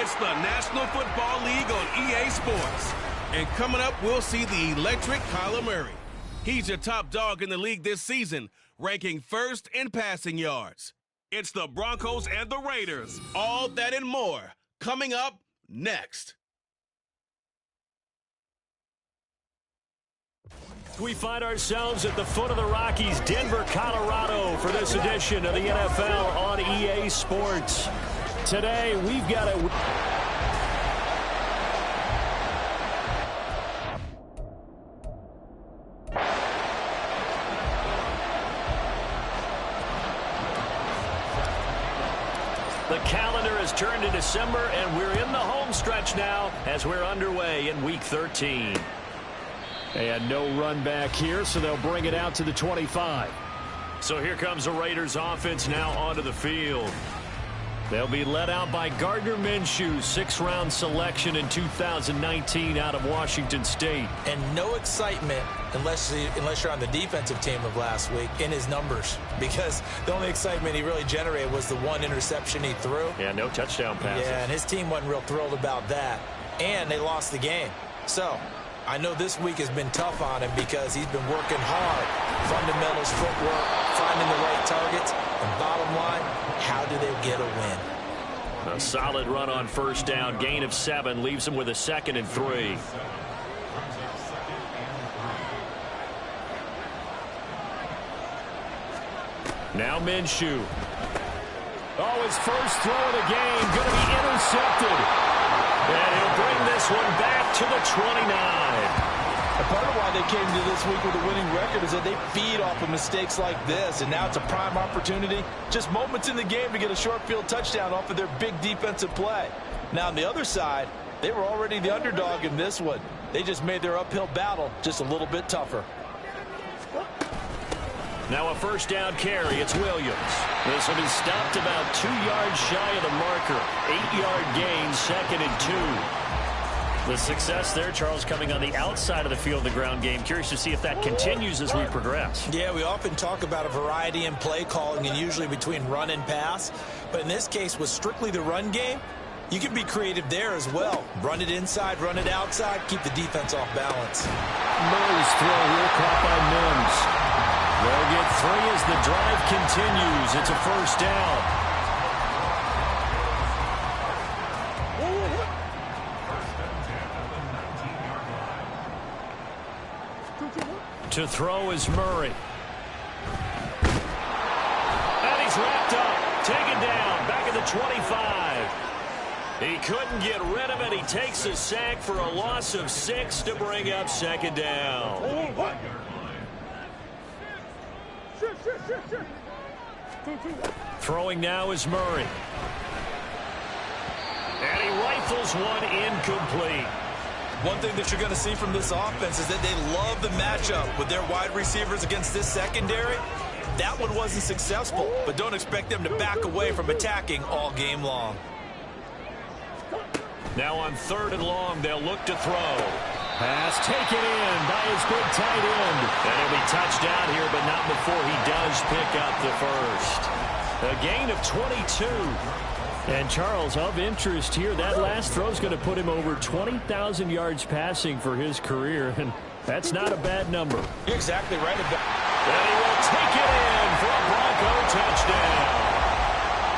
It's the National Football League on EA Sports. And coming up, we'll see the electric Kyler Murray. He's your top dog in the league this season, ranking first in passing yards. It's the Broncos and the Raiders. All that and more coming up next. We find ourselves at the foot of the Rockies, Denver, Colorado, for this edition of the NFL on EA Sports. Today, we've got a... The calendar has turned to December, and we're in the home stretch now as we're underway in Week 13. And no run back here, so they'll bring it out to the 25. So here comes the Raiders offense now onto the field. They'll be led out by Gardner Minshew, 6th-round selection in 2019 out of Washington State. And no excitement unless you're on the defensive team of last week in his numbers, because the only excitement he really generated was the one interception he threw. Yeah, no touchdown passes. Yeah, and his team wasn't real thrilled about that. And they lost the game. So I know this week has been tough on him because he's been working hard. Fundamentals, footwork, finding the right targets. And bottom line, how do they get a win? A solid run on first down. Gain of 7 leaves them with a 2nd and 3. Now Minshew. Oh, his first throw of the game going to be intercepted. And he'll bring this one back to the 29. And part of why they came to this week with a winning record is that they feed off of mistakes like this, and now it's a prime opportunity. Just moments in the game to get a short field touchdown off of their big defensive play. Now on the other side, they were already the underdog in this one. They just made their uphill battle just a little bit tougher. Now a first down carry. It's Williams. This will be stopped about 2 yards shy of the marker. 8-yard gain, 2nd and 2. The success there, Charles, coming on the outside of the field, the ground game. Curious to see if that continues as we progress. Yeah, we often talk about a variety in play calling and usually between run and pass. But in this case, with strictly the run game, you can be creative there as well. Run it inside, run it outside, keep the defense off balance. Murray's throw here caught by Mims. They'll get 3 as the drive continues. It's a first down. To throw is Murray. And he's wrapped up. Taken down. Back at the 25. He couldn't get rid of it. He takes a sack for a loss of 6 to bring up 2nd down. Throwing now is Murray. And he rifles one incomplete. One thing that you're going to see from this offense is that they love the matchup with their wide receivers against this secondary. That one wasn't successful, but don't expect them to back away from attacking all game long. Now on 3rd and long, they'll look to throw. Pass taken in by his big tight end. And he'll be touched out here, but not before he does pick up the first. A gain of 22. And Charles, of interest here, that last throw is going to put him over 20,000 yards passing for his career, and that's not a bad number. You're exactly right about that. And he will take it in for a Bronco touchdown.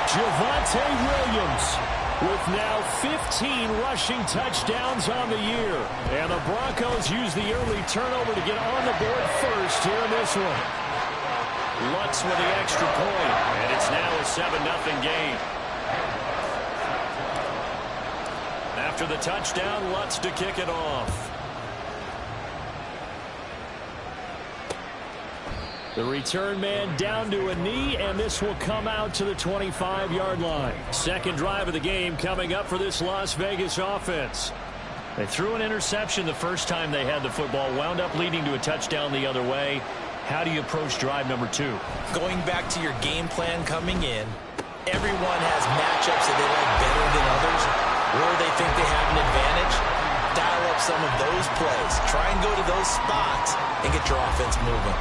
Javonte Williams with now 15 rushing touchdowns on the year. And the Broncos use the early turnover to get on the board first here in this one. Lutz with the extra point, and it's now a 7-0 game. After the touchdown, Lutz to kick it off. The return man down to a knee, and this will come out to the 25-yard line. Second drive of the game coming up for this Las Vegas offense. They threw an interception the first time they had the football, wound up leading to a touchdown the other way. How do you approach drive number 2? Going back to your game plan coming in, everyone has matchups that they like better than others, where they think they have an advantage. Dial up some of those plays. Try and go to those spots and get your offense moving.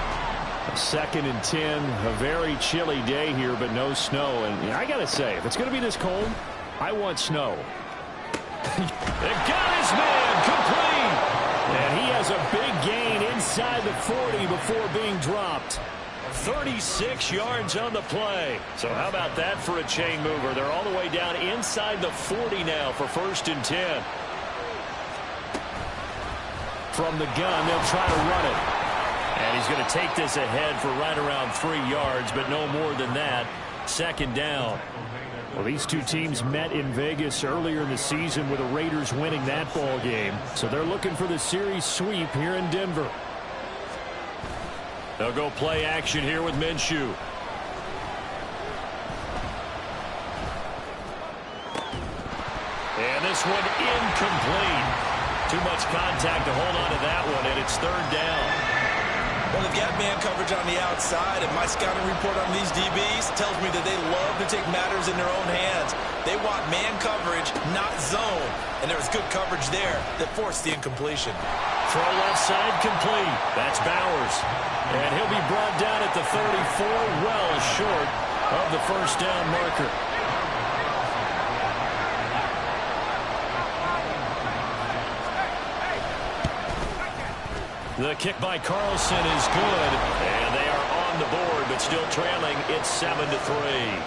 2nd and 10, a very chilly day here, but no snow. And I got to say, if it's going to be this cold, I want snow. It got his man complete. And he has a big gain inside the 40 before being dropped. 36 yards on the play. So how about that for a chain mover? They're all the way down inside the 40 now for 1st and 10. From the gun, they'll try to run it. And he's going to take this ahead for right around 3 yards, but no more than that. 2nd down. Well, these two teams met in Vegas earlier in the season with the Raiders winning that ball game. So they're looking for the series sweep here in Denver. They'll go play action here with Minshew. And this one incomplete. Too much contact to hold on to that one, and it's 3rd down. Well, they've got man coverage on the outside, and my scouting report on these DBs tells me that they love to take matters in their own hands. They want man coverage, not zone. And there was good coverage there that forced the incompletion. Throw left side complete. That's Bowers. And he'll be brought down at the 34, well short of the 1st down marker. The kick by Carlson is good, and they are on the board, but still trailing. It's 7-3.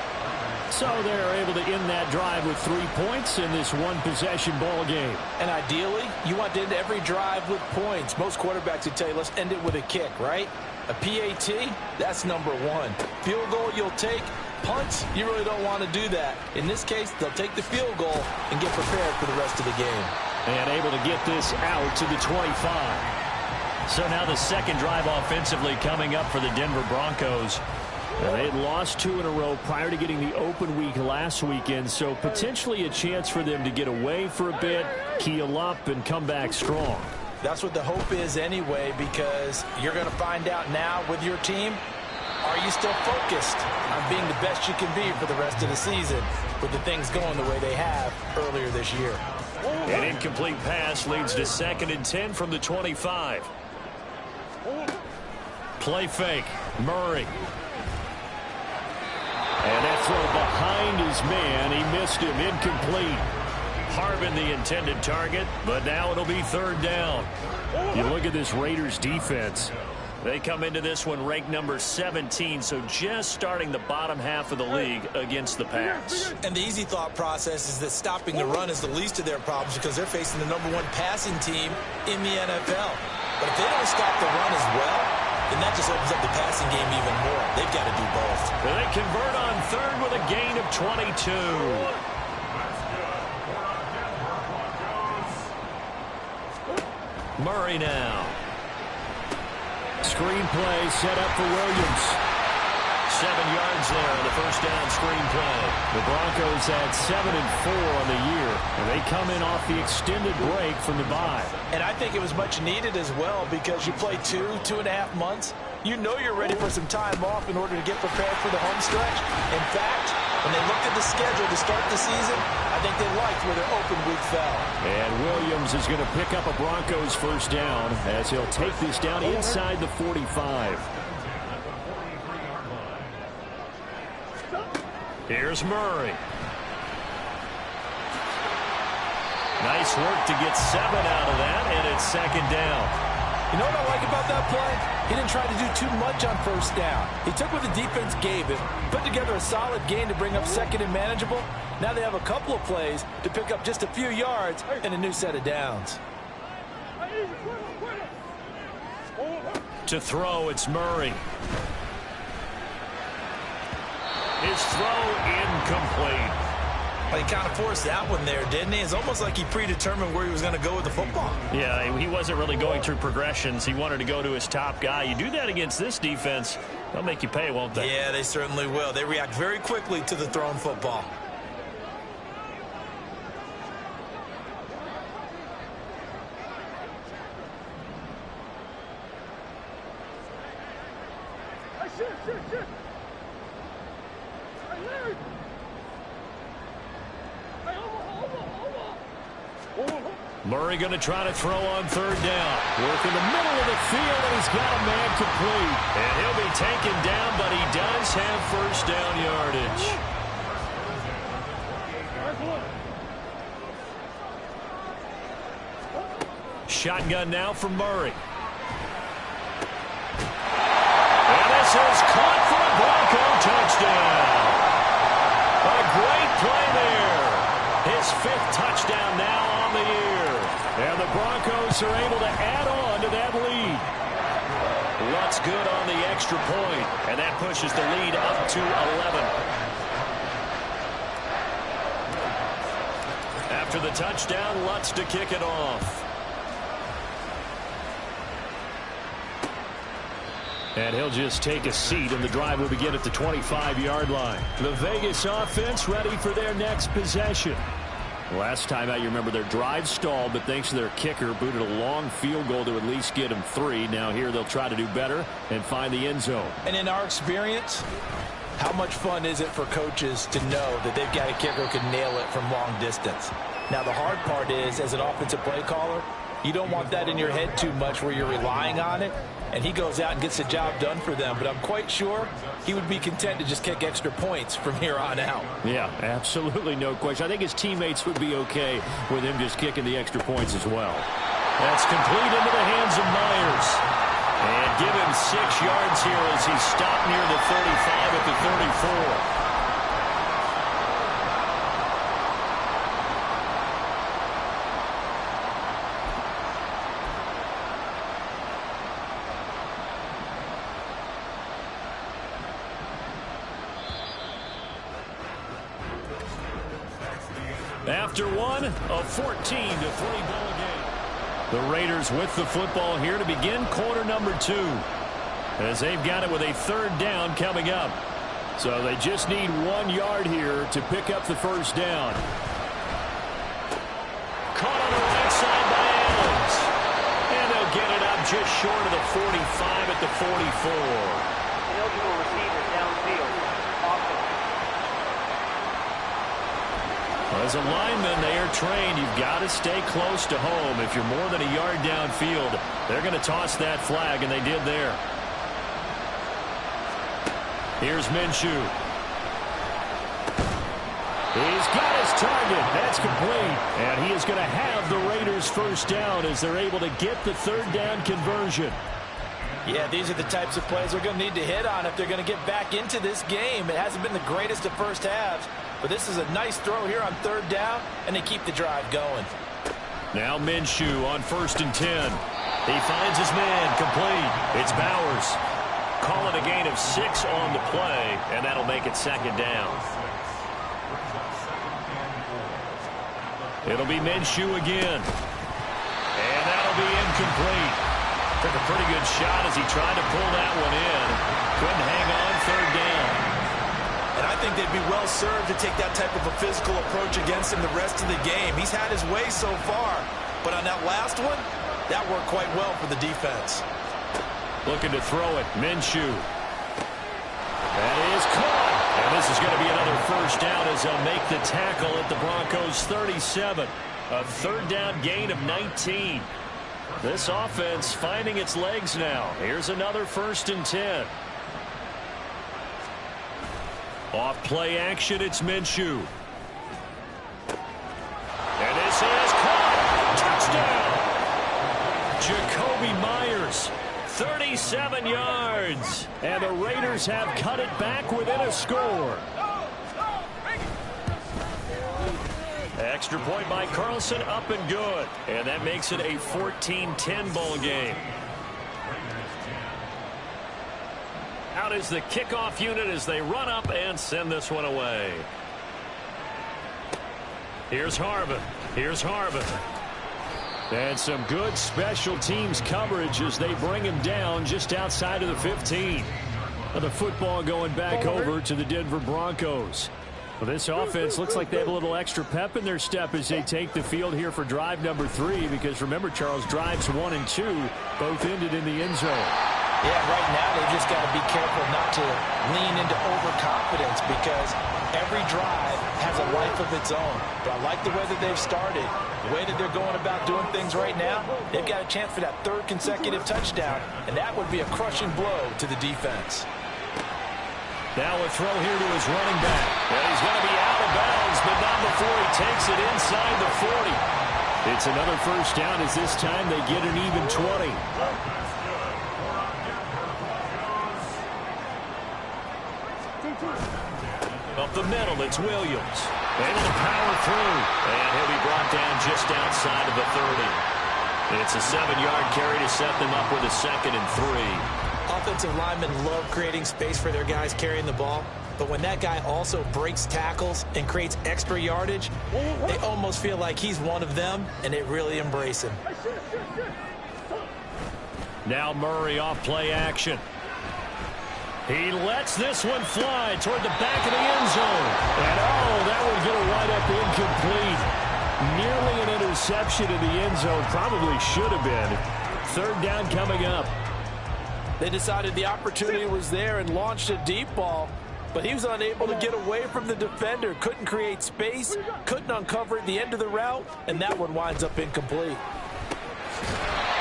So they're able to end that drive with 3 points in this one-possession ball game. And ideally, you want to end every drive with points. Most quarterbacks would tell you, let's end it with a kick, right? A PAT, that's number 1. Field goal, you'll take. Punts, you really don't want to do that. In this case, they'll take the field goal and get prepared for the rest of the game. And able to get this out to the 25. So now the 2nd drive offensively coming up for the Denver Broncos. They had lost 2 in a row prior to getting the open week last weekend, so potentially a chance for them to get away for a bit, keel up, and come back strong. That's what the hope is anyway, because you're going to find out now with your team, are you still focused on being the best you can be for the rest of the season with the things going the way they have earlier this year? An incomplete pass leads to 2nd and 10 from the 25. Play fake. Murray. And that throw behind his man. He missed him. Incomplete. Harbin the intended target, but now it'll be 3rd down. You look at this Raiders defense. They come into this one ranked number 17, so just starting the bottom half of the league against the pass. And the easy thought process is that stopping the run is the least of their problems because they're facing the number 1 passing team in the NFL. But if they don't stop the run as well, then that just opens up the passing game even more. They've got to do both. They convert on 3rd with a gain of 22. Murray now. Screen play set up for Williams. 7 yards there on the 1st down screen play. The Broncos had 7-4 on the year, and they come in off the extended break from the bye. And I think it was much needed as well because you play 2.5 months. You know you're ready for some time off in order to get prepared for the home stretch. In fact, when they looked at the schedule to start the season, I think they liked where their open week fell. And Williams is going to pick up a Broncos 1st down as he'll take this down inside the 45. Here's Murray. Nice work to get 7 out of that, and it's 2nd down. You know what I like about that play? He didn't try to do too much on 1st down. He took what the defense gave him, put together a solid gain to bring up 2nd and manageable. Now they have a couple of plays to pick up just a few yards and a new set of downs. To throw, it's Murray. His throw incomplete. Well, he kind of forced that one there, didn't he? It's almost like he predetermined where he was going to go with the football. Yeah, he wasn't really going through progressions. He wanted to go to his top guy. You do that against this defense, they'll make you pay, won't they? Yeah, they certainly will. They react very quickly to the thrown football. Murray going to try to throw on 3rd down. Work in the middle of the field, and he's got a man complete. And he'll be taken down, but he does have 1st down yardage. shotgun now from Murray. And this is caught for a Bronco touchdown. A great play there. His 5th touchdown now on the year. And the Broncos are able to add on to that lead. Lutz good on the extra point, and that pushes the lead up to 11. After the touchdown, Lutz to kick it off. And he'll just take a seat, and the drive will begin at the 25-yard line. The Vegas offense ready for their next possession. Last time out, you remember their drive stalled, but thanks to their kicker, booted a long field goal to at least get them 3. Now here they'll try to do better and find the end zone. And in our experience, how much fun is it for coaches to know that they've got a kicker who can nail it from long distance? Now, the hard part is, as an offensive play caller, you don't want that in your head too much where you're relying on it, and he goes out and gets the job done for them. But I'm quite sure he would be content to just kick extra points from here on out. Yeah, absolutely no question. I think his teammates would be okay with him just kicking the extra points as well. That's complete into the hands of Myers. And give him 6 yards here as he stopped near the 35 at the 34. After one, a 14-3 ball game. The Raiders with the football here to begin quarter number 2. As they've got it with a 3rd down coming up. So they just need 1 yard here to pick up the first down. Caught on the right side by Adams. And they'll get it up just short of the 45 at the 44. Eligible receivers downfield. As a lineman, they are trained. You've got to stay close to home. If you're more than a yard downfield, they're going to toss that flag, and they did there. Here's Minshew. He's got his target. That's complete. And he is going to have the Raiders first down as they're able to get the 3rd down conversion. Yeah, these are the types of plays they're going to need to hit on if they're going to get back into this game. It hasn't been the greatest of first halves, but this is a nice throw here on 3rd down, and they keep the drive going. Now Minshew on 1st and 10. He finds his man, complete. It's Bowers. Call it a gain of 6 on the play, and that'll make it 2nd down. It'll be Minshew again. And that'll be incomplete. Took a pretty good shot as he tried to pull that one in. Couldn't hang on, 3rd down. And I think they'd be well served to take that type of a physical approach against him the rest of the game. He's had his way so far, but on that last one, that worked quite well for the defense. Looking to throw it, Minshew. That is caught. And this is going to be another first down as they'll make the tackle at the Broncos 37. A 3rd down gain of 19. This offense finding its legs now. Here's another 1st and 10. Off play action, it's Minshew. And this is caught. Touchdown. Jacoby Myers, 37 yards. And the Raiders have cut it back within a score. Extra point by Carlson, up and good. And that makes it a 14-10 ball game. Out is the kickoff unit as they run up and send this one away. Here's Harvin. Here's Harvin. And some good special teams coverage as they bring him down just outside of the 15. The football going back over to the Denver Broncos. Well, this offense looks like they have a little extra pep in their step as they take the field here for drive number 3, because remember, Charles, drives 1 and 2 both ended in the end zone. Yeah, right now they just got to be careful not to lean into overconfidence, because every drive has a life of its own. But I like the way that they've started, the way that they're going about doing things right now. They've got a chance for that 3rd consecutive touchdown, and that would be a crushing blow to the defense. Now a throw here to his running back. And he's going to be out of bounds, but not before he takes it inside the 40. It's another first down as this time they get an even 20. Up the middle, it's Williams. Able to power through. And he'll be brought down just outside of the 30. It's a 7-yard carry to set them up with a 2nd and 3. Offensive linemen love creating space for their guys carrying the ball. But when that guy also breaks tackles and creates extra yardage, they almost feel like he's one of them, and they really embrace him. Now Murray off play action. He lets this one fly toward the back of the end zone. And, that one's going to wind up incomplete. Nearly an interception in the end zone. Probably should have been. 3rd down coming up. They decided the opportunity was there and launched a deep ball, but he was unable to get away from the defender. Couldn't create space, couldn't uncover the end of the route, and that one winds up incomplete.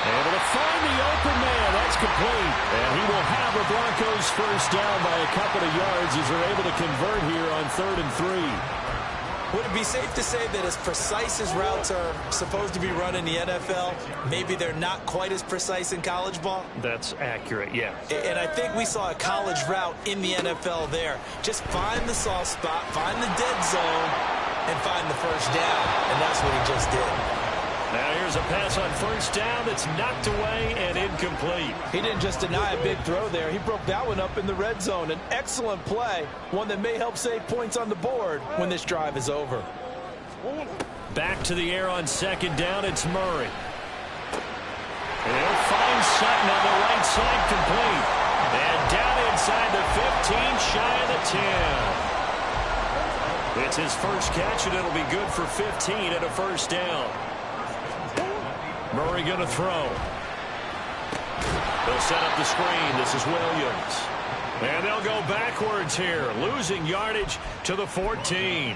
Able to find the open man. That's complete. And he will have the Broncos first down by a couple of yards as they're able to convert here on 3rd and 3. Would it be safe to say that as precise as routes are supposed to be run in the NFL, maybe they're not quite as precise in college ball? That's accurate, yeah. And I think we saw a college route in the NFL there. Just find the soft spot, find the dead zone, and find the first down. And that's what he just did. Now here's a pass on first down that's knocked away and incomplete. He didn't just deny a big throw there. He broke that one up in the red zone. An excellent play, one that may help save points on the board when this drive is over. Back to the air on 2nd down, it's Murray. And he'll find Sutton on the right side, complete. And down inside the 15, shy of the 10. It's his first catch, and it'll be good for 15 and a first down. Murray going to throw. They'll set up the screen. This is Williams. And they'll go backwards here, losing yardage to the 14.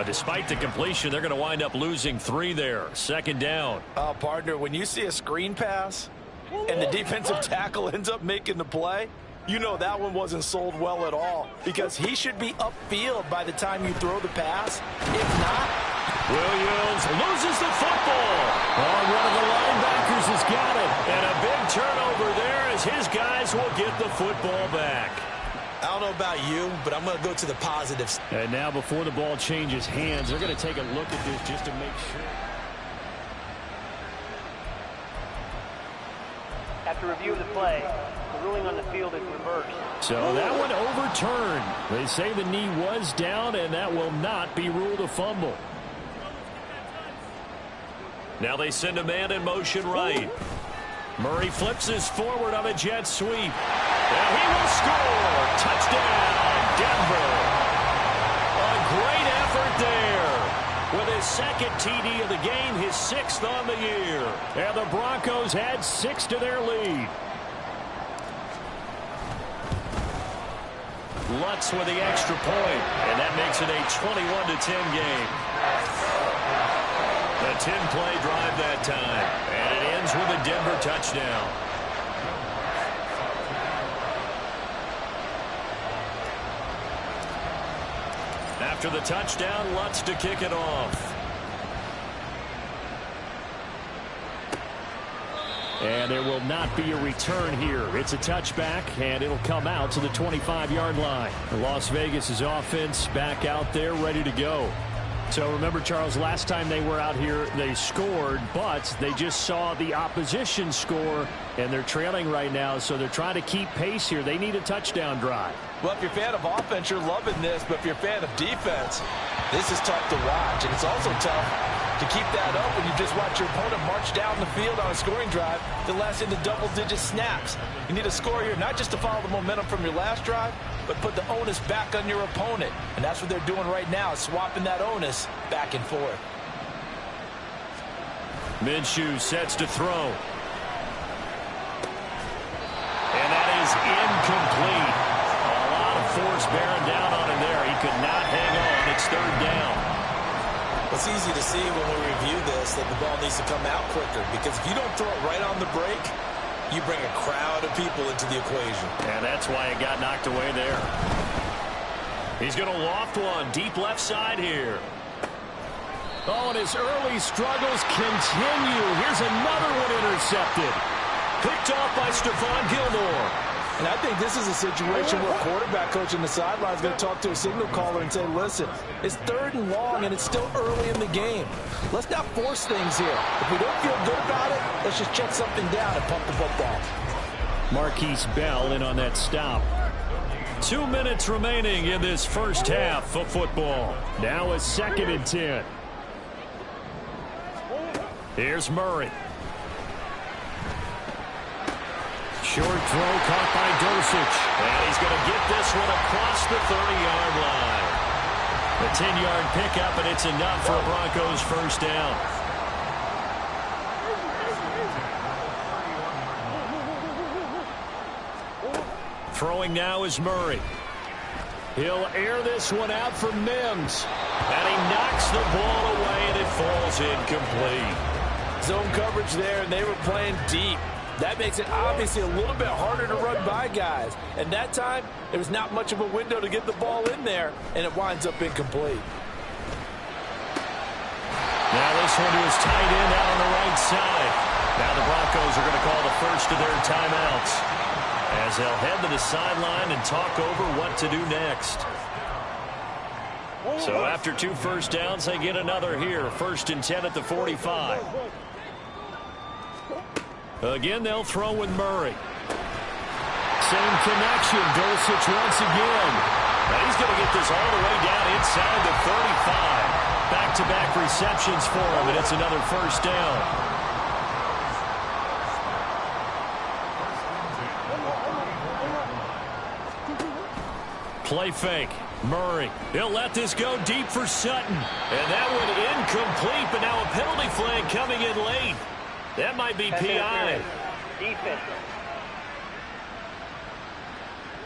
Despite the completion, they're going to wind up losing 3 there. 2nd down. Partner, when you see a screen pass and the defensive tackle ends up making the play, you know that one wasn't sold well at all, because he should be upfield by the time you throw the pass. If not, Williams loses the football. One of the linebackers has got it. And a big turnover there as his guys will get the football back. I don't know about you, but I'm going to go to the positives. And now before the ball changes hands, they're going to take a look at this just to make sure. After review of the play, the ruling on the field is reversed. So that one overturned. They say the knee was down, and that will not be ruled a fumble. Now they send a man in motion right. Murray flips this forward on a jet sweep. And he will score. Touchdown, Denver. A great effort there. With his 2nd TD of the game, his 6th on the year. And the Broncos add 6 to their lead. Lutz with the extra point. And that makes it a 21-10 game. A 10-play drive that time. And it ends with a Denver touchdown. After the touchdown, Lutz to kick it off. And there will not be a return here. It's a touchback, and it'll come out to the 25-yard line. Las Vegas' offense back out there, ready to go. So remember, Charles, last time they were out here, they scored, but they just saw the opposition score, and they're trailing right now, so they're trying to keep pace here. They need a touchdown drive. well, if you're a fan of offense, you're loving this, but if you're a fan of defense, this is tough to watch, and it's also tough to keep that up when you just watch your opponent march down the field on a scoring drive that lasts into double-digit snaps. You need a score here, not just to follow the momentum from your last drive, but put the onus back on your opponent. And that's what they're doing right now, swapping that onus back and forth. Minshew sets to throw. And that is incomplete. A lot of force bearing down on him there. He could not hang on. It's third down. It's easy to see when we review this that the ball needs to come out quicker, because if you don't throw it right on the break, you bring a crowd of people into the equation. And that's why it got knocked away there. He's going to loft one deep left side here. Oh, and his early struggles continue. Here's another one intercepted. Picked off by Stephon Gilmore. And I think this is a situation where quarterback coach in the sideline is going to talk to a signal caller and say, listen, it's 3rd and long, and it's still early in the game. Let's not force things here. If we don't feel good about it, let's just check something down and pump the football. Marquise Bell in on that stop. 2 minutes remaining in this first half of football. Now a 2nd and 10. Here's Murray. Short throw caught by Dulcich. And he's going to get this one across the 30-yard line. A 10-yard pickup, and it's enough for a Broncos first down. Throwing now is Murray. He'll air this one out for Mims. And he knocks the ball away, and it falls incomplete. Zone coverage there, and they were playing deep. That makes it obviously a little bit harder to run by guys. And that time, there was not much of a window to get the ball in there, and it winds up incomplete. Now this one to his tight end out on the right side. Now the Broncos are going to call the first of their timeouts, as they'll head to the sideline and talk over what to do next. So after 2 first downs, they get another here. 1st and 10 at the 45. Again, they'll throw with Murray. Same connection. Dulcich once again. And he's going to get this all the way down inside the 35. Back-to-back receptions for him, and it's another first down. Play fake. Murray. He'll let this go deep for Sutton. And that one incomplete, but now a penalty flag coming in late. That might be PI. Defense.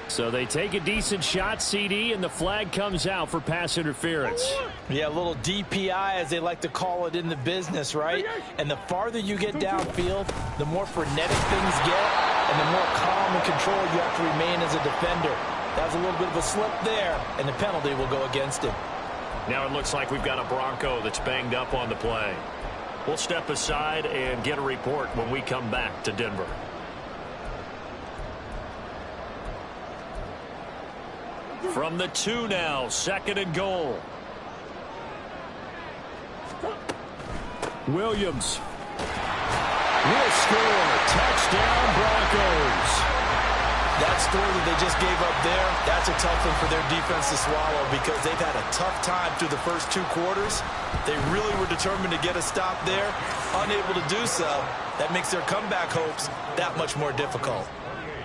So they take a decent shot, CD, and the flag comes out for pass interference. Yeah, a little DPI, as they like to call it in the business, right? And the farther you get downfield, the more frenetic things get, and the more calm and control you have to remain as a defender. That was a little bit of a slip there, and the penalty will go against him. Now it looks like we've got a Bronco that's banged up on the play. We'll step aside and get a report when we come back to Denver. From the 2 now, 2nd and goal. Williams will score. Touchdown, Broncos. That score that they just gave up there, that's a tough one for their defense to swallow, because they've had a tough time through the first 2 quarters. They really were determined to get a stop there, unable to do so. That makes their comeback hopes that much more difficult.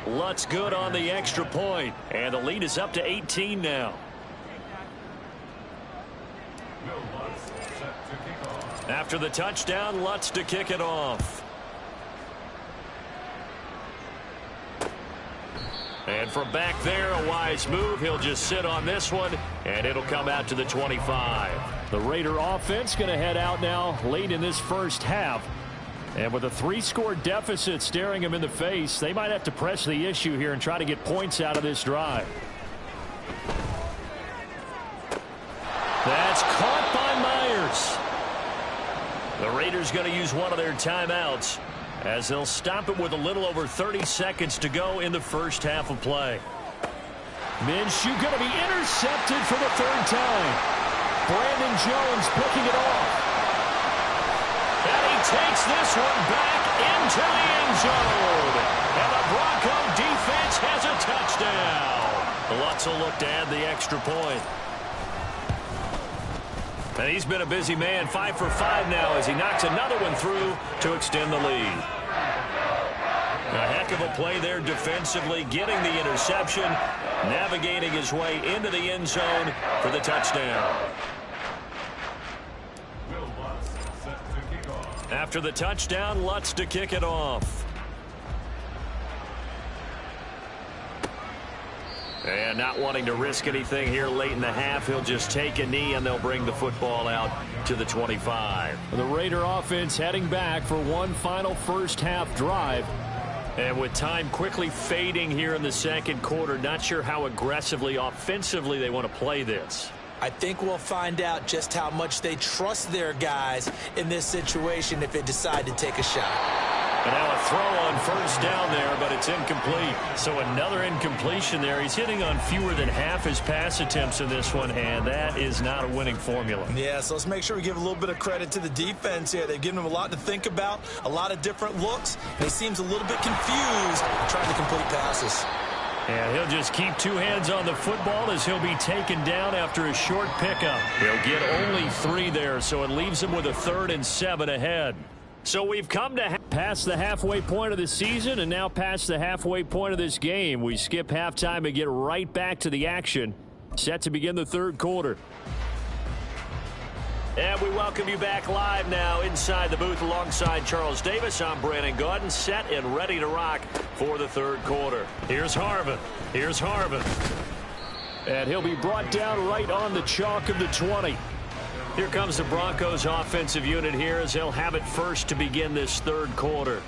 Lutz good on the extra point, and the lead is up to 18 now. After the touchdown, Lutz to kick it off. And from back there, a wise move. He'll just sit on this one, and it'll come out to the 25. The Raider offense going to head out now late in this first half. And with a 3-score deficit staring them in the face, they might have to press the issue here and try to get points out of this drive. That's caught by Myers. The Raiders going to use one of their timeouts, as they'll stop it with a little over 30 seconds to go in the first half of play. Minshew going to be intercepted for the 3rd time. Brandon Jones picking it off. And he takes this one back into the end zone. And the Bronco defense has a touchdown. Lutz will look to add the extra point. And he's been a busy man, 5 for 5 now, as he knocks another one through to extend the lead. A heck of a play there defensively, getting the interception, navigating his way into the end zone for the touchdown. After the touchdown, Lutz to kick it off. And not wanting to risk anything here late in the half, he'll just take a knee and they'll bring the football out to the 25. The Raider offense heading back for one final first half drive. And with time quickly fading here in the second quarter, not sure how aggressively, offensively they want to play this. I think we'll find out just how much they trust their guys in this situation if they decide to take a shot. And now a throw on first down there, but it's incomplete. So another incompletion there. He's hitting on fewer than half his pass attempts in this one, and that is not a winning formula. Yeah, so let's make sure we give a little bit of credit to the defense here. They've given him a lot to think about, a lot of different looks, and he seems a little bit confused trying to complete passes. And he'll just keep two hands on the football as he'll be taken down after a short pickup. He'll get only 3 there, so it leaves him with a 3rd and 7 ahead. So we've come to past the halfway point of the season and now past the halfway point of this game. We skip halftime and get right back to the action. Set to begin the 3rd quarter. And we welcome you back live now inside the booth alongside Charles Davis. I'm Brandon Gaudin, set and ready to rock for the 3rd quarter. Here's Harvin. Here's Harvin. And he'll be brought down right on the chalk of the 20. Here comes the Broncos offensive unit here as they'll have it first to begin this 3rd quarter.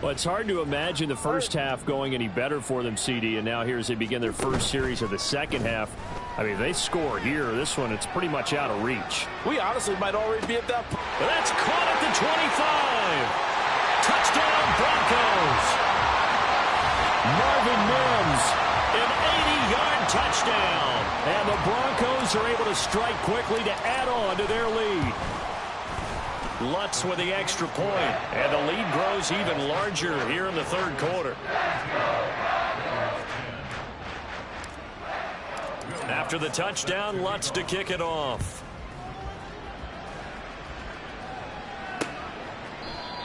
Well, it's hard to imagine the first half going any better for them, CD, and now here as they begin their first series of the second half. I mean, if they score here, this one, it's pretty much out of reach. We honestly might already be at that point. But that's caught at the 25. Touchdown, Broncos. Marvin Mims, an 80-yard touchdown. And the Broncos are able to strike quickly to add on to their lead. Lutz with the extra point, and the lead grows even larger here in the 3rd quarter. After the touchdown, Lutz to kick it off.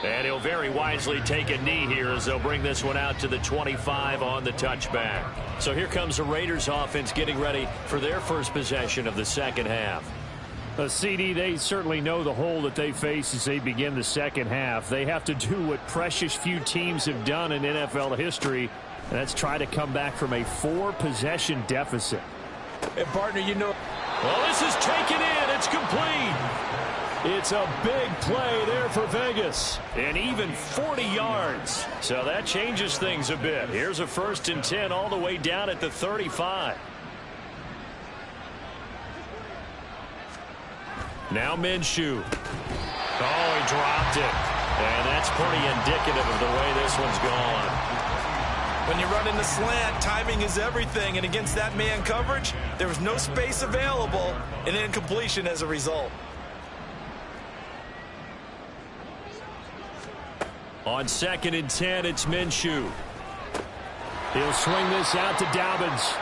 And he'll very wisely take a knee here as they'll bring this one out to the 25 on the touchback. So here comes the Raiders offense getting ready for their first possession of the second half. CD, they certainly know the hole that they face as they begin the second half. They have to do what precious few teams have done in NFL history, and that's try to come back from a 4-possession deficit. And, partner, you know. Well, this is taken in. It's complete. It's a big play there for Vegas. And even 40 yards. So that changes things a bit. Here's a 1st and 10 all the way down at the 35. Now Minshew. Oh, he dropped it. And that's pretty indicative of the way this one's gone. When you run in the slant, timing is everything, and against that man coverage, there was no space available, and incompletion as a result. On 2nd and 10, it's Minshew. He'll swing this out to Dobbins.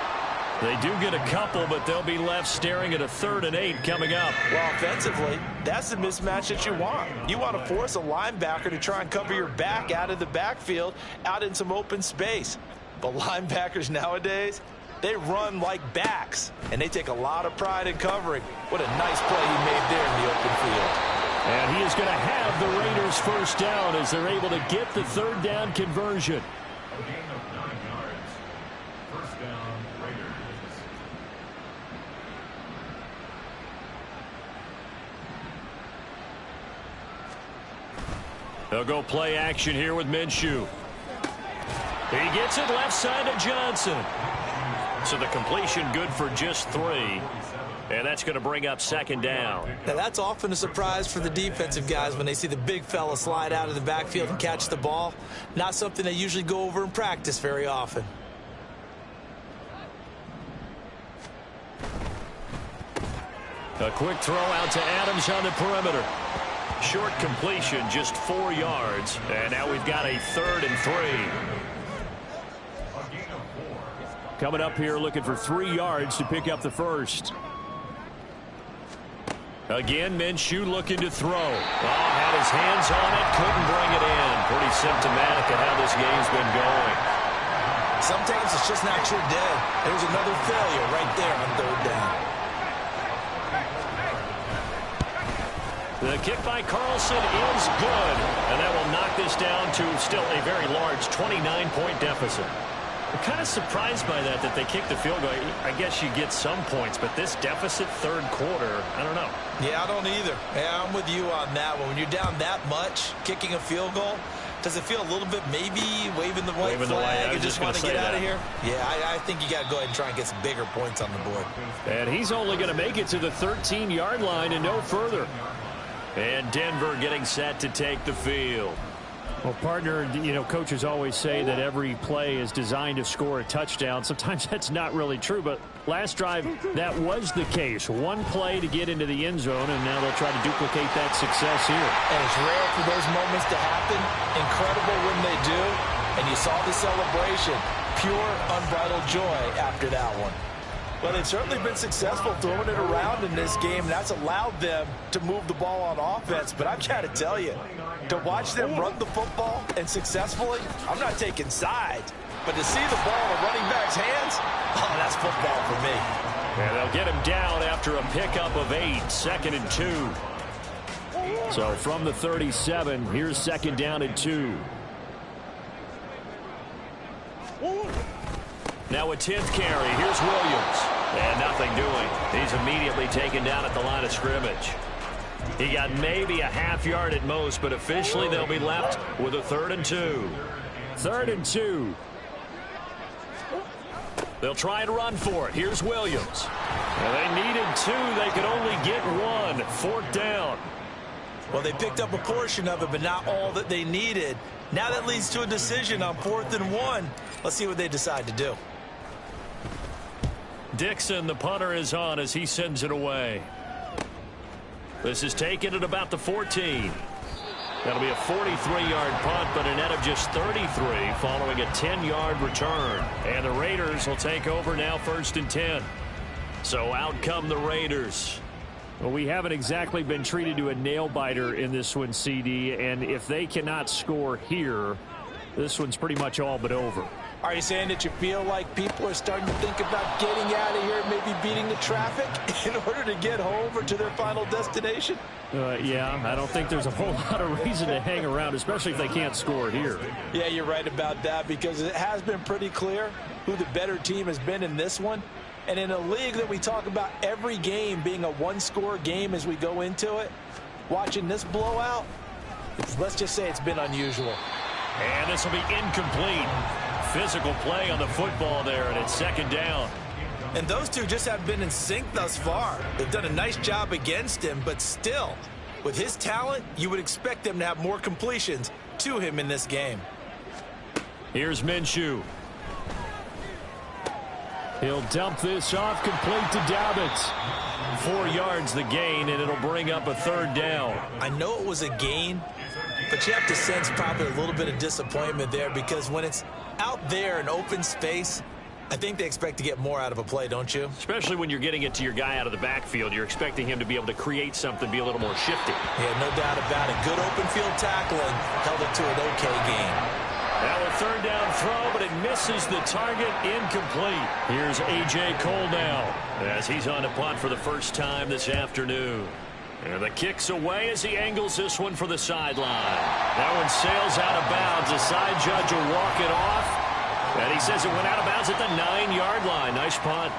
They do get a couple, but they'll be left staring at a 3rd and 8 coming up. Well, offensively, that's the mismatch that you want. You want to force a linebacker to try and cover your back out of the backfield, out in some open space. But linebackers nowadays, they run like backs, and they take a lot of pride in covering. What a nice play he made there in the open field. And he is going to have the Raiders first down as they're able to get the 3rd down conversion. They'll go play action here with Minshew. He gets it left side to Johnson. So the completion good for just 3. And that's going to bring up 2nd down. Now that's often a surprise for the defensive guys when they see the big fella slide out of the backfield and catch the ball. Not something they usually go over in practice very often. A quick throw out to Adams on the perimeter. Short completion, just 4 yards. And now we've got a 3rd and 3. Coming up here looking for 3 yards to pick up the first. Again, Minshew looking to throw. Oh, had his hands on it, couldn't bring it in. Pretty symptomatic of how this game's been going. Sometimes it's just not your day. There's another failure right there on 3rd down. The kick by Carlson is good, and that will knock this down to still a very large 29-point deficit. I'm kind of surprised by that they kicked the field goal. I guess you get some points, but this deficit 3rd quarter, I don't know. Yeah, I don't either. Yeah, I'm with you on that one. When you're down that much, kicking a field goal, Does it feel a little bit maybe waving the white flag and just want to get out of here? Yeah, I think you got to go ahead and try and get some bigger points on the board. And he's only going to make it to the 13-yard line and no further. And Denver getting set to take the field. Well, partner, coaches always say that every play is designed to score a touchdown. Sometimes that's not really true, but last drive, that was the case. One play to get into the end zone, and now they'll try to duplicate that success here. And it's rare for those moments to happen. Incredible when they do. And you saw the celebration. Pure, unbridled joy after that one. Well, they've certainly been successful throwing it around in this game. That's allowed them to move the ball on offense. But I've got to tell you, to watch them run the football and successfully, I'm not taking sides. But to see the ball in a running back's hands, oh, that's football for me. And they'll get him down after a pickup of 8, 2nd and 2. So from the 37, here's 2nd down and 2. Now a 10th carry. Here's Williams. And nothing doing. He's immediately taken down at the line of scrimmage. He got maybe a half yard at most, but officially they'll be left with a 3rd and 2. 3rd and 2. They'll try and run for it. Here's Williams. And they needed 2. They could only get 1. 4th down. Well, they picked up a portion of it, but not all that they needed. Now that leads to a decision on 4th and 1. Let's see what they decide to do. Dixon, the punter, is on as he sends it away. This is taken at about the 14. That'll be a 43-yard punt, but a net of just 33 following a 10-yard return. And the Raiders will take over now, 1st and 10. So out come the Raiders. Well, we haven't exactly been treated to a nail-biter in this one, CD, and if they cannot score here, this one's pretty much all but over. Are you saying that you feel like people are starting to think about getting out of here, maybe beating the traffic in order to get home or to their final destination? Yeah, I don't think there's a whole lot of reason to hang around, especially if they can't score here. Yeah, you're right about that, because it has been pretty clear who the better team has been in this one. And in a league that we talk about every game being a one-score game as we go into it, watching this blowout, let's just say it's been unusual. And this will be incomplete. Physical play on the football there, and it's 2nd down. And those two just haven't been in sync thus far. They've done a nice job against him, but still, with his talent, you would expect them to have more completions to him in this game. Here's Minshew. He'll dump this off, complete to Dobbins. 4 yards the gain, and it'll bring up a 3rd down. I know it was a gain, but you have to sense probably a little bit of disappointment there, because when it's out there in open space, I think they expect to get more out of a play, don't you? Especially when you're getting it to your guy out of the backfield. You're expecting him to be able to create something, be a little more shifty. Yeah, no doubt about it. Good open field tackling held it to an okay gain. Now a 3rd down throw, but it misses the target. Incomplete. Here's A.J. Cole now as he's on a punt for the first time this afternoon. And the kick's away as he angles this one for the sideline. That one sails out of bounds. The side judge will walk it off. And he says it went out of bounds at the 9-yard line. Nice punt.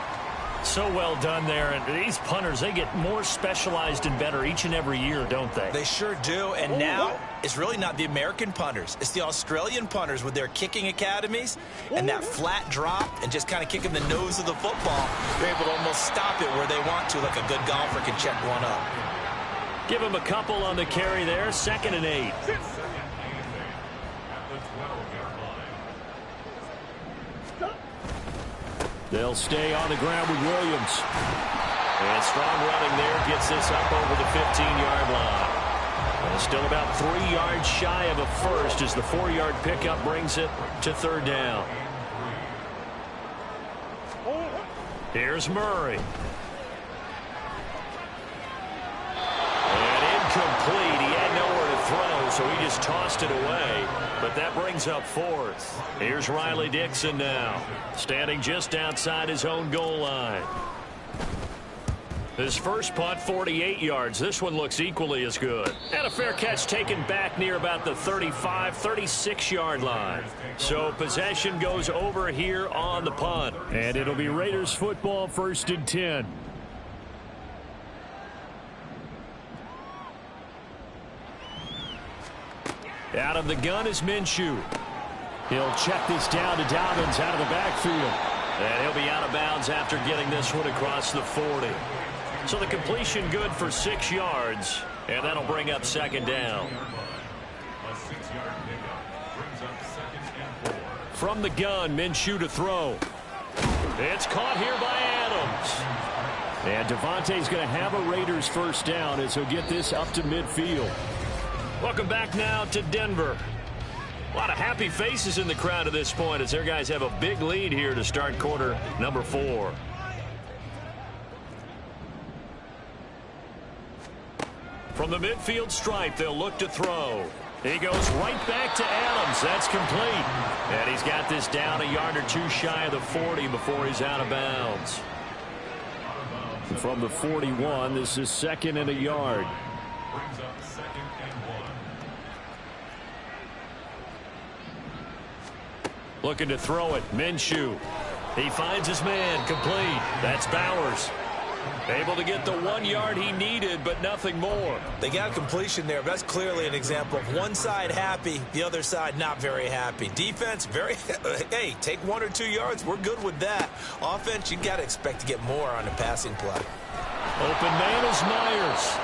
So well done there. And these punters, they get more specialized and better each and every year, don't they? They sure do. And now it's really not the American punters. It's the Australian punters with their kicking academies and that flat drop and just kind of kicking the nose of the football. They're able to almost stop it where they want to, like a good golfer can check one up. Give him a couple on the carry there. 2nd and 8. They'll stay on the ground with Williams. And strong running there gets this up over the 15-yard line. And still about 3 yards shy of a first as the 4-yard pickup brings it to 3rd down. Here's Murray. Incomplete. He had nowhere to throw, so he just tossed it away. But that brings up 4th. Here's Riley Dixon now, standing just outside his own goal line. His first punt, 48 yards. This one looks equally as good. And a fair catch taken back near about the 35, 36-yard line. So possession goes over here on the punt. And it'll be Raiders football, 1st and 10. Out of the gun is Minshew. He'll check this down to Dobbins out of the backfield. And he'll be out of bounds after getting this one across the 40. So the completion good for 6 yards, and that'll bring up second down. From the gun, Minshew to throw. It's caught here by Adams. And Devontae's going to have a Raiders first down as he'll get this up to midfield. Welcome back now to Denver. A lot of happy faces in the crowd at this point as their guys have a big lead here to start quarter number 4. From the midfield stripe, they'll look to throw. He goes right back to Adams. That's complete. And he's got this down a yard or 2 shy of the 40 before he's out of bounds. From the 41, this is 2nd and a yard. Looking to throw it. Minshew. He finds his man. Complete. That's Bowers. Able to get the 1 yard he needed, but nothing more. They got completion there, but that's clearly an example of one side happy, the other side not very happy. Defense, very, hey, take 1 or 2 yards. We're good with that. Offense, you got to expect to get more on the passing play. Open man is Myers.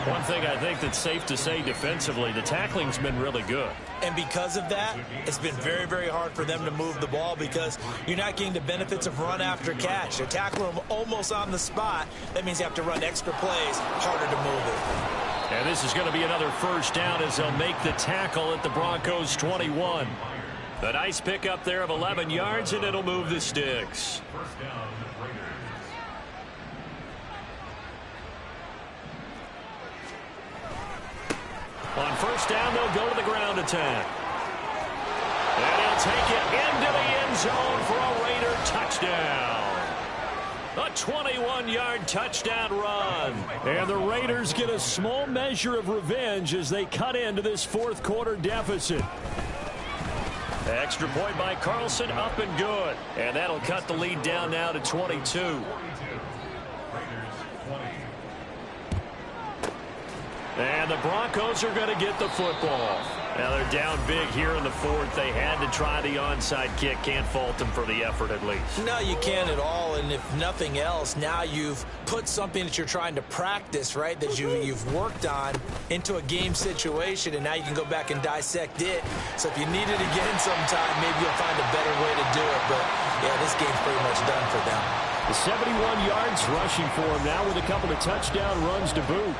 One thing I think that's safe to say defensively, the tackling's been really good. And because of that, it's been very, very hard for them to move the ball because you're not getting the benefits of run after catch. They're tackling them almost on the spot. That means you have to run extra plays, harder to move it. And this is going to be another first down as they'll make the tackle at the Broncos 21. A nice pickup there of 11 yards, and it'll move the sticks. On first down, they'll go to the ground attack. And he'll take it into the end zone for a Raider touchdown. A 21-yard touchdown run. And the Raiders get a small measure of revenge as they cut into this fourth quarter deficit. Extra point by Carlson, up and good. And that'll cut the lead down now to 22. And the Broncos are going to get the football. Now they're down big here in the fourth. They had to try the onside kick. Can't fault them for the effort at least. No, you can't at all. And if nothing else, now you've put something that you're trying to practice, right, that you've worked on into a game situation, and now you can go back and dissect it. So if you need it again sometime, maybe you'll find a better way to do it. But, yeah, this game's pretty much done for them. The 71 yards rushing for him now with a couple of touchdown runs to boot.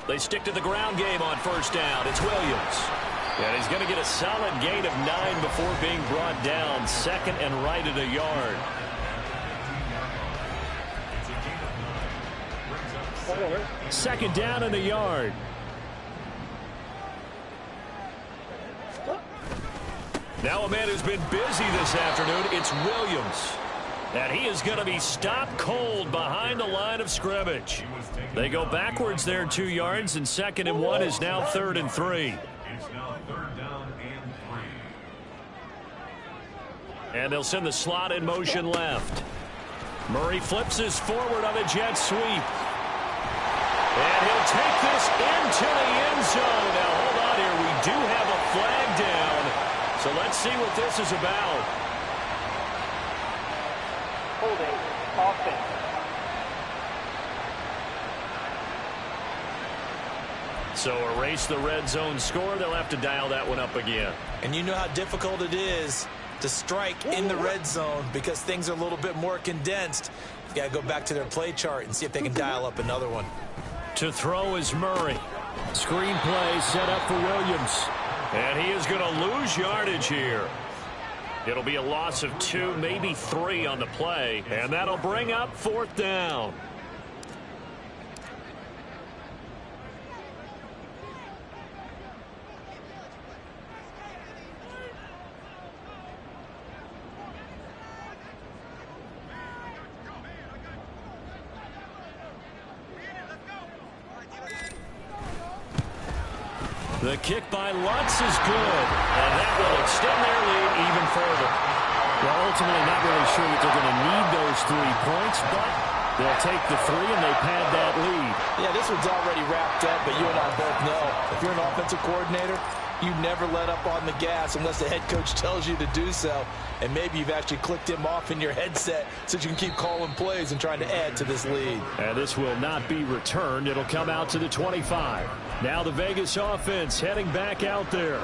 They stick to the ground game on first down. It's Williams. And he's going to get a solid gain of 9 before being brought down. 2nd and right at a yard. Second down and a yard. Now a man who's been busy this afternoon, it's Williams. And he is going to be stopped cold behind the line of scrimmage. They go backwards there 2 yards, and 2nd and 1 is now 3rd and 3. And they'll send the slot in motion left. Murray flips his forward on a jet sweep. And he'll take this into the end zone. Now hold on here, we do have a flag down. So let's see what this is about. Holding, offense. So erase the red zone score. They'll have to dial that one up again. And you know how difficult it is to strike in the red zone because things are a little bit more condensed. You've got to go back to their play chart and see if they can dial up another one. To throw is Murray. Screen play set up for Williams. And he is going to lose yardage here. It'll be a loss of 2, maybe 3 on the play. And that'll bring up 4th down. The kick by Lutz is good, and that will extend their lead even further. Well, ultimately not really sure that they're going to need those 3 points, but They'll take the three, and they pad that lead. Yeah, this one's already wrapped up, but you and I both know if you're an offensive coordinator, you never let up on the gas unless the head coach tells you to do so. And maybe you've actually clicked him off in your headset so you can keep calling plays and trying to add to this lead. And this will not be returned. It'll come out to the 25. Now the Vegas offense heading back out there.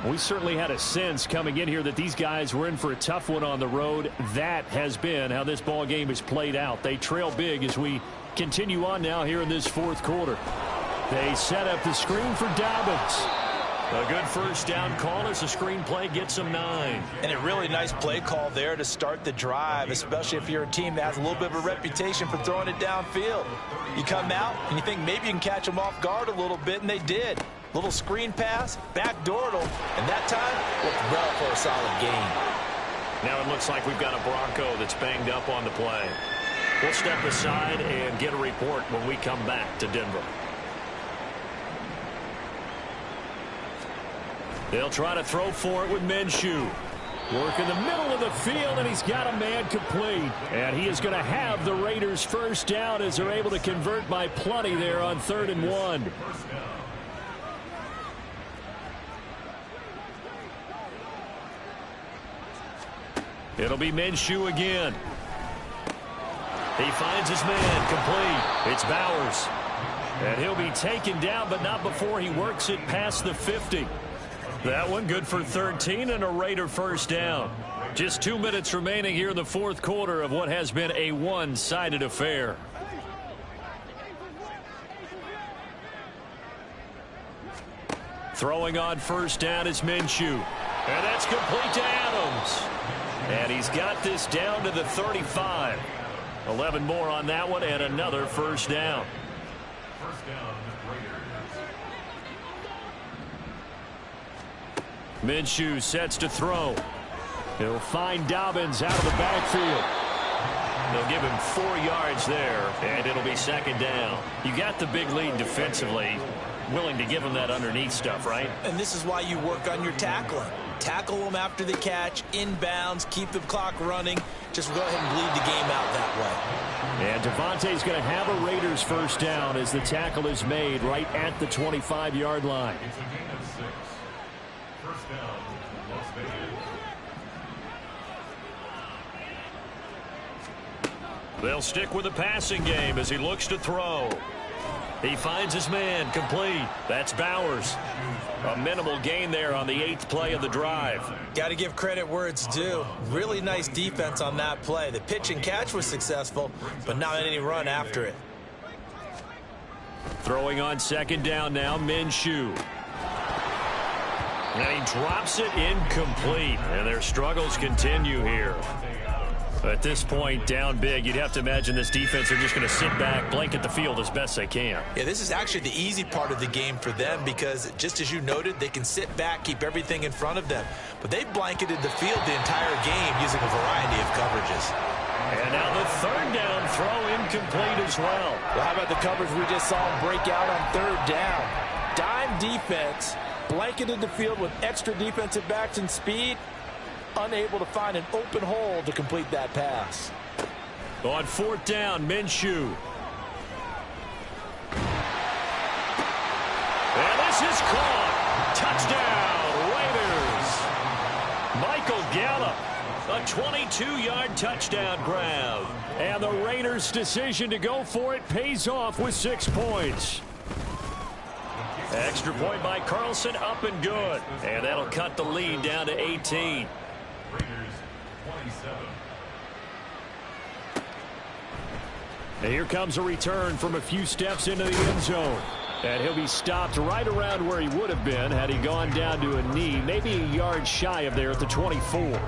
We certainly had a sense coming in here that these guys were in for a tough one on the road. That has been how this ball game has played out. They trail big as we continue on now here in this fourth quarter. They set up the screen for Dobbins. A good first down call as the screen play gets them 9. And a really nice play call there to start the drive, especially if you're a team that has a little bit of a reputation for throwing it downfield. You come out and you think maybe you can catch them off guard a little bit, and they did. Little screen pass, backdoored them, and that time looked well for a solid gain. Now it looks like we've got a Bronco that's banged up on the play. We'll step aside and get a report when we come back to Denver. They'll try to throw for it with Minshew. Work in the middle of the field, and he's got a man complete. And he is going to have the Raiders first down as they're able to convert by plenty there on 3rd and 1. It'll be Minshew again. He finds his man complete. It's Bowers. And he'll be taken down, but not before he works it past the 50. That one good for 13 and a Raider first down. Just 2 minutes remaining here in the fourth quarter of what has been a one-sided affair. Throwing on first down is Minshew. And that's complete to Adams. And he's got this down to the 35. 11 more on that one and another first down. Minshew sets to throw. He'll find Dobbins out of the backfield. They'll give him 4 yards there, and it'll be second down. You got the big lead defensively. Willing to give him that underneath stuff, right? And this is why you work on your tackling. Tackle them after the catch, inbounds, keep the clock running. Just go ahead and bleed the game out that way. And Devontae's going to have a Raiders first down as the tackle is made right at the 25-yard line. They'll stick with the passing game as he looks to throw. He finds his man complete. That's Bowers. A minimal gain there on the 8th play of the drive. Got to give credit where it's due. Really nice defense on that play. The pitch and catch was successful, but not any run after it. Throwing on second down now, Minshew. And he drops it incomplete. And their struggles continue here. At this point, down big, you'd have to imagine this defense are just going to sit back, blanket the field as best they can. Yeah, this is actually the easy part of the game for them because, just as you noted, they can sit back, keep everything in front of them. But they blanketed the field the entire game using a variety of coverages. And now the third down throw incomplete as well. Well, how about the coverage we just saw him break out on third down? Dime defense, blanketed the field with extra defensive backs and speed. Unable to find an open hole to complete that pass. On fourth down, Minshew. And this is caught. Touchdown, Raiders. Michael Gallup, a 22-yard touchdown grab. And the Raiders' decision to go for it pays off with 6 points. Extra point by Carlson, up and good. And that'll cut the lead down to 18. And here comes a return from a few steps into the end zone. And he'll be stopped right around where he would have been had he gone down to a knee, maybe a yard shy of there at the 24.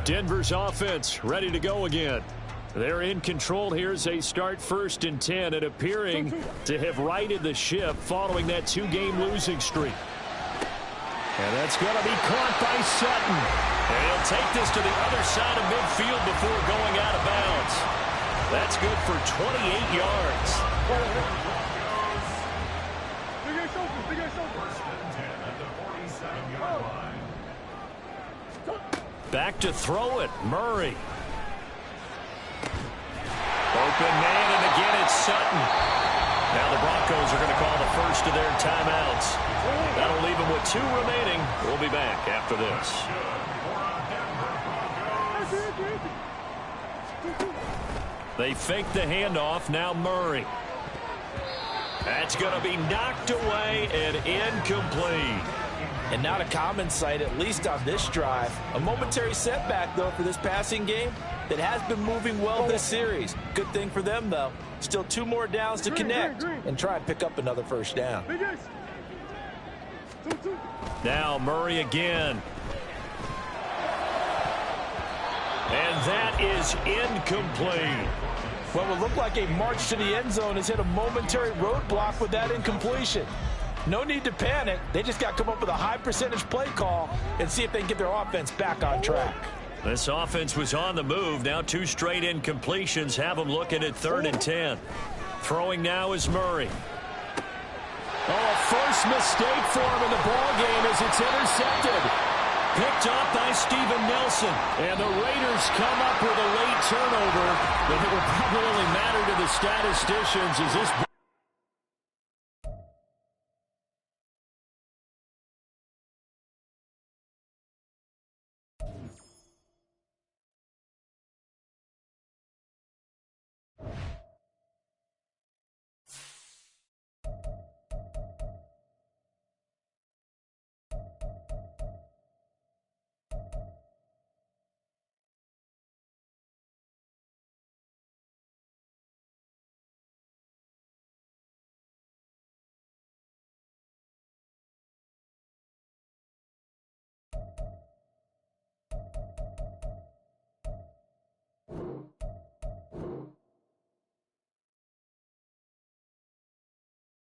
Denver's offense ready to go again. They're in control here as they start 1st and 10 and appearing to have righted the ship following that 2-game losing streak. And that's going to be caught by Sutton. And he'll take this to the other side of midfield before going out of bounds. That's good for 28 yards. Back to throw it, Murray. open man, and again it's Sutton. Now the Broncos are going to call the first of their timeouts. That'll leave them with 2 remaining. We'll be back after this. They fake the handoff. Now Murray. That's going to be knocked away and incomplete. And not a common sight, at least on this drive. A momentary setback, though, for this passing game that has been moving well this series. Good thing for them, though. Still 2 more downs to connect and try and pick up another first down. Now Murray again. And that is incomplete. What would look like a march to the end zone has hit a momentary roadblock with that incompletion. No need to panic. They just got to come up with a high percentage play call and see if they can get their offense back on track. This offense was on the move. Now 2 straight incompletions have them looking at 3rd and 10. Throwing now is Murray. Oh, a first mistake for him in the ball game as it's intercepted. Picked up by Steven Nelson. And the Raiders come up with a late turnover, but it will probably only matter to the statisticians as this